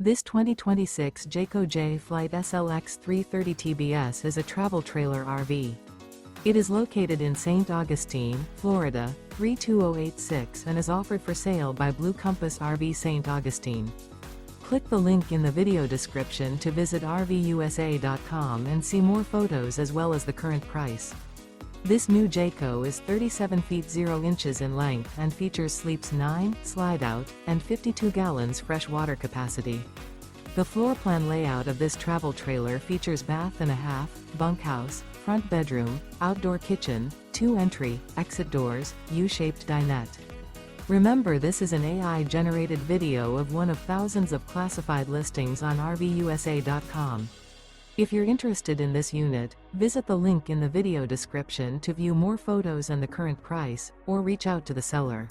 This 2026 Jayco Jay Flight SLX 330 TBS is a travel trailer RV. It is located in St. Augustine, Florida, 32086 and is offered for sale by Blue Compass RV St. Augustine. Click the link in the video description to visit RVUSA.com and see more photos as well as the current price. This new Jayco is 37 feet 0 inches in length and features sleeps 9, slide-out, and 52 gallons fresh water capacity. The floor plan layout of this travel trailer features bath and a half, bunkhouse, front bedroom, outdoor kitchen, 2 entry, exit doors, U-shaped dinette. Remember, this is an AI-generated video of one of thousands of classified listings on RVUSA.com. If you're interested in this unit, visit the link in the video description to view more photos and the current price, or reach out to the seller.